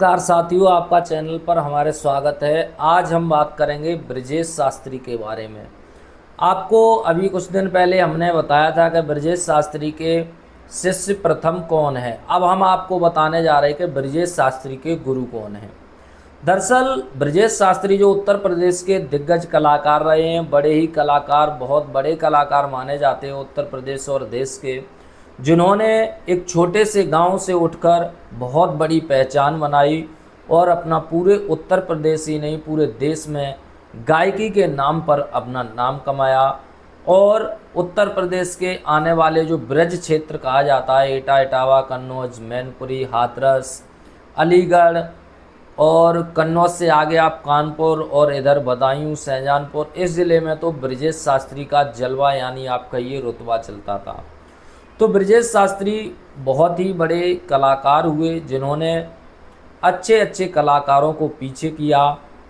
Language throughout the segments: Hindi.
नमस्कार साथियों, आपका चैनल पर हमारे स्वागत है। आज हम बात करेंगे ब्रजेश शास्त्री के बारे में। आपको अभी कुछ दिन पहले हमने बताया था कि ब्रजेश शास्त्री के शिष्य प्रथम कौन है। अब हम आपको बताने जा रहे हैं कि ब्रजेश शास्त्री के गुरु कौन हैं। दरअसल ब्रजेश शास्त्री जो उत्तर प्रदेश के दिग्गज कलाकार रहे हैं, बड़े ही कलाकार, बहुत बड़े कलाकार माने जाते हैं उत्तर प्रदेश और देश के, जिन्होंने एक छोटे से गांव से उठकर बहुत बड़ी पहचान बनाई और अपना पूरे उत्तर प्रदेश ही नहीं पूरे देश में गायकी के नाम पर अपना नाम कमाया। और उत्तर प्रदेश के आने वाले जो ब्रज क्षेत्र कहा जाता है, एटा, इटावा, कन्नौज, मैनपुरी, हाथरस, अलीगढ़ और कन्नौज से आगे आप कानपुर और इधर बदायूं, शाहजहांपुर, इस ज़िले में तो ब्रजेश शास्त्री का जलवा यानी आपका ये रुतबा चलता था। तो ब्रजेश शास्त्री बहुत ही बड़े कलाकार हुए, जिन्होंने अच्छे अच्छे कलाकारों को पीछे किया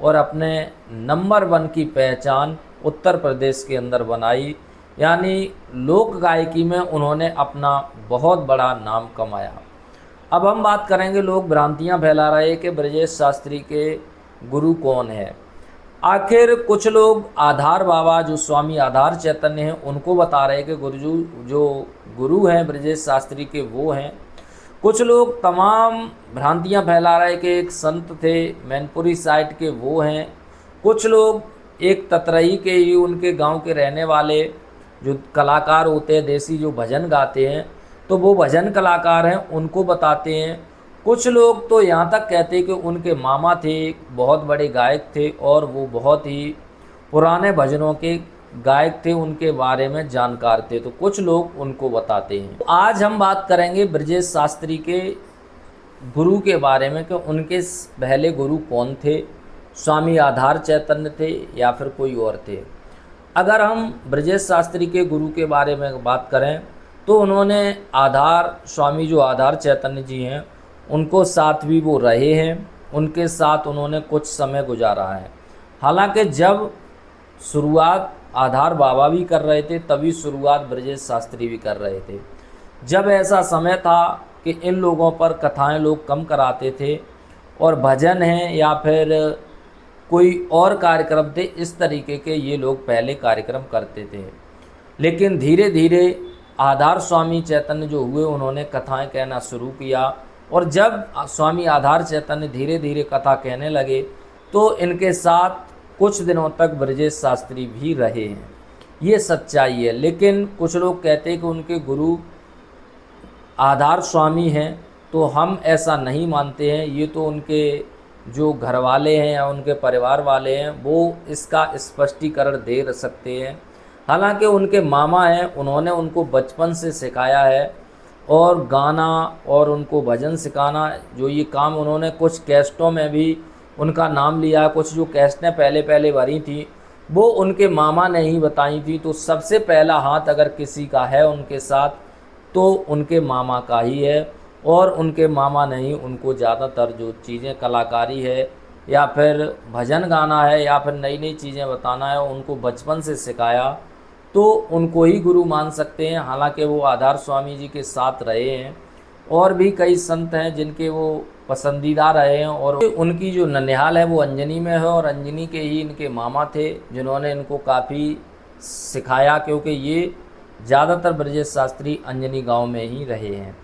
और अपने नंबर 1 की पहचान उत्तर प्रदेश के अंदर बनाई। यानी लोक गायकी में उन्होंने अपना बहुत बड़ा नाम कमाया। अब हम बात करेंगे, लोग भ्रांतियां फैला रहे हैं कि ब्रजेश शास्त्री के गुरु कौन है। आखिर कुछ लोग आधार बाबा जो स्वामी आधार चैतन्य हैं उनको बता रहे हैं कि जो गुरु हैं ब्रजेश शास्त्री के वो हैं। कुछ लोग तमाम भ्रांतियां फैला रहे हैं कि एक संत थे मैनपुरी साइड के, वो हैं। कुछ लोग एक ततरई के ही उनके गांव के रहने वाले जो कलाकार होते हैं देसी, जो भजन गाते हैं, तो वो भजन कलाकार हैं, उनको बताते हैं। कुछ लोग तो यहाँ तक कहते हैं कि उनके मामा थे, बहुत बड़े गायक थे और वो बहुत ही पुराने भजनों के गायक थे, उनके बारे में जानकार थे, तो कुछ लोग उनको बताते हैं। आज हम बात करेंगे ब्रजेश शास्त्री के गुरु के बारे में कि उनके पहले गुरु कौन थे, स्वामी आधार चैतन्य थे या फिर कोई और थे। अगर हम ब्रजेश शास्त्री के गुरु के बारे में बात करें तो उन्होंने स्वामी जो आधार चैतन्य जी हैं उनको साथ भी वो रहे हैं, उनके साथ उन्होंने कुछ समय गुजारा है। हालांकि जब शुरुआत आधार बाबा भी कर रहे थे तभी शुरुआत ब्रजेश शास्त्री भी कर रहे थे। जब ऐसा समय था कि इन लोगों पर कथाएं लोग कम कराते थे और भजन हैं या फिर कोई और कार्यक्रम थे, इस तरीके के ये लोग पहले कार्यक्रम करते थे। लेकिन धीरे धीरे आधार स्वामी चैतन्य जो हुए उन्होंने कथाएं कहना शुरू किया और जब स्वामी आधार चैतन्य धीरे धीरे कथा कहने लगे तो इनके साथ कुछ दिनों तक ब्रजेश शास्त्री भी रहे हैं, ये सच्चाई है। लेकिन कुछ लोग कहते हैं कि उनके गुरु आधार स्वामी हैं, तो हम ऐसा नहीं मानते हैं। ये तो उनके जो घर वाले हैं या उनके परिवार वाले हैं वो इसका स्पष्टीकरण दे सकते हैं। हालांकि उनके मामा हैं, उन्होंने उनको बचपन से सिखाया है और गाना और उनको भजन सिखाना, जो ये काम उन्होंने कुछ कैसेटों में भी उनका नाम लिया। कुछ जो कैसेटें पहले पहले भरी थी वो उनके मामा ने ही बताई थी। तो सबसे पहला हाथ अगर किसी का है उनके साथ तो उनके मामा का ही है और उनके मामा ने ही उनको ज़्यादातर जो चीज़ें कलाकारी है या फिर भजन गाना है या फिर नई नई चीज़ें बताना है उनको बचपन से सिखाया, तो उनको ही गुरु मान सकते हैं। हालांकि वो आधार स्वामी जी के साथ रहे हैं और भी कई संत हैं जिनके वो पसंदीदा रहे हैं और उनकी जो ननिहाल है वो अंजनी में है और अंजनी के ही इनके मामा थे जिन्होंने इनको काफ़ी सिखाया, क्योंकि ये ज़्यादातर ब्रजेश शास्त्री अंजनी गांव में ही रहे हैं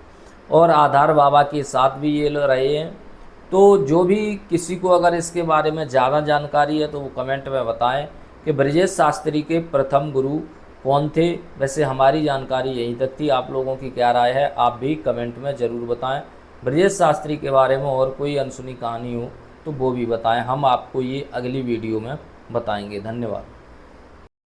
और आधार बाबा के साथ भी ये लोग रहे हैं। तो जो भी किसी को अगर इसके बारे में ज़्यादा जानकारी है तो वो कमेंट में बताएं कि ब्रजेश शास्त्री के प्रथम गुरु कौन थे। वैसे हमारी जानकारी यहीं तक थी, आप लोगों की क्या राय है आप भी कमेंट में ज़रूर बताएं। ब्रजेश शास्त्री के बारे में और कोई अनसुनी कहानी हो तो वो भी बताएं, हम आपको ये अगली वीडियो में बताएंगे। धन्यवाद।